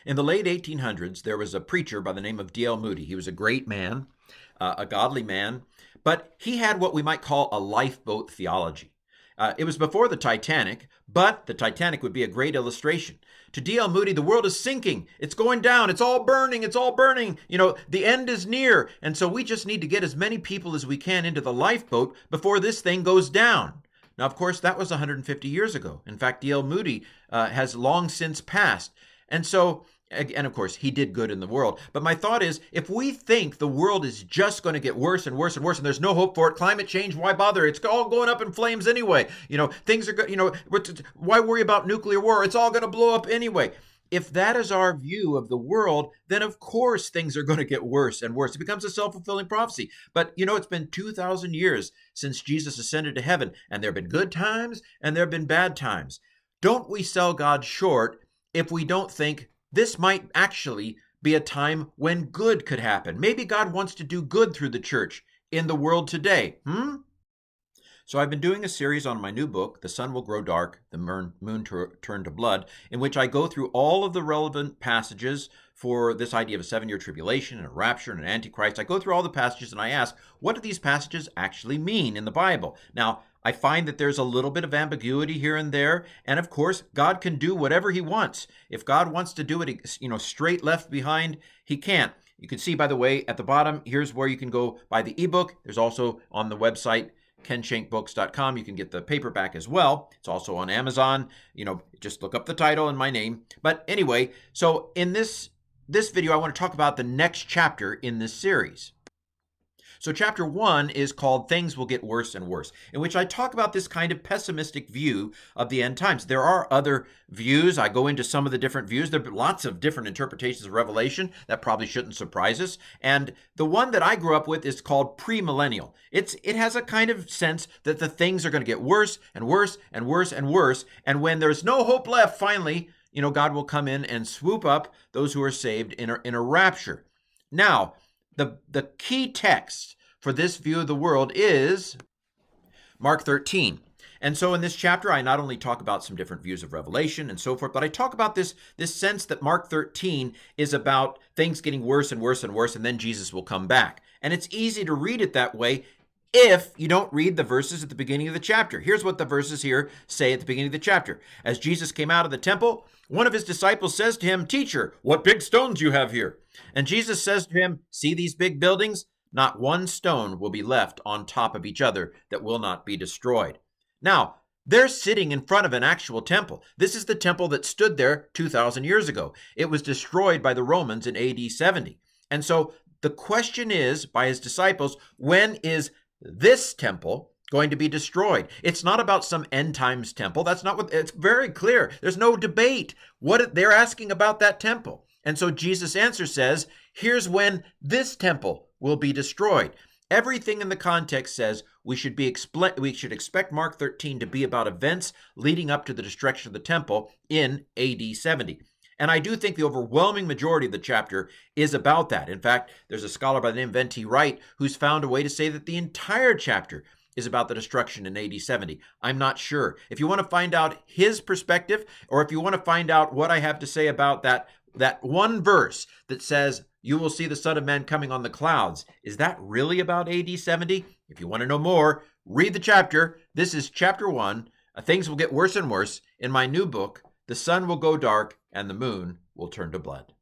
In the late 1800s, there was a preacher by the name of D.L. Moody. He was a great man, a godly man, but he had what we might call a lifeboat theology. It was before the Titanic, but the Titanic would be a great illustration. To D.L. Moody, the world is sinking. It's going down. It's all burning. It's all burning. The end is near. And so we just need to get as many people as we can into the lifeboat before this thing goes down. Now, of course, that was 150 years ago. In fact, D.L. Moody has long since passed. And so, and of course, he did good in the world. But my thought is, if we think the world is just going to get worse and worse and worse, and there's no hope for it, climate change, why bother? It's all going up in flames anyway. Things are good. Why worry about nuclear war? It's all going to blow up anyway. If that is our view of the world, then of course things are going to get worse and worse. It becomes a self-fulfilling prophecy. But it's been 2,000 years since Jesus ascended to heaven, and there have been good times and there have been bad times. Don't we sell God short if we don't think this might actually be a time when good could happen? Maybe God wants to do good through the church in the world today. So I've been doing a series on my new book, The Sun Will Grow Dark, The Moon Turn to Blood, in which I go through all of the relevant passages for this idea of a 7-year tribulation and a rapture and an antichrist. I go through all the passages and I ask, what do these passages actually mean in the Bible? Now, I find that there's a little bit of ambiguity here and there. And of course, God can do whatever he wants. If God wants to do it, straight left behind, he can't. You can see, by the way, at the bottom, here's where you can go buy the ebook. There's also on the website, kenshankbooks.com. You can get the paperback as well. It's also on Amazon. Just look up the title and my name. But anyway, so in this video, I want to talk about the next chapter in this series. So chapter 1 is called Things Will Get Worse and Worse, in which I talk about this kind of pessimistic view of the end times. There are other views. I go into some of the different views. There are lots of different interpretations of Revelation. That probably shouldn't surprise us. And the one that I grew up with is called premillennial. It has a kind of sense that the things are going to get worse and worse and worse and worse. And when there's no hope left, finally, God will come in and swoop up those who are saved in a rapture. Now, the key text for this view of the world is Mark 13. And so in this chapter, I not only talk about some different views of Revelation and so forth, but I talk about this sense that Mark 13 is about things getting worse and worse and worse, and then Jesus will come back. And it's easy to read it that way if you don't read the verses at the beginning of the chapter. Here's what the verses here say at the beginning of the chapter. As Jesus came out of the temple, one of his disciples says to him, "Teacher, what big stones you have here." And Jesus says to him, "See these big buildings? Not one stone will be left on top of each other that will not be destroyed." Now, they're sitting in front of an actual temple. This is the temple that stood there 2,000 years ago. It was destroyed by the Romans in AD 70. And so the question is, by his disciples, when is this temple going to be destroyed? It's not about some end times temple. That's not what, it's very clear. There's no debate what they're asking about that temple. And so Jesus' answer says, here's when this temple will be destroyed. Everything in the context says we should expect Mark 13 to be about events leading up to the destruction of the temple in AD 70. And I do think the overwhelming majority of the chapter is about that. In fact, there's a scholar by the name of N.T. Wright who's found a way to say that the entire chapter is about the destruction in AD 70. I'm not sure. If you want to find out his perspective, or if you want to find out what I have to say about that one verse that says, "You will see the Son of Man coming on the clouds," is that really about AD 70? If you want to know more, read the chapter. This is chapter 1. Things will get worse and worse in my new book, The Sun Will Go Dark and the Moon Will Turn to Blood.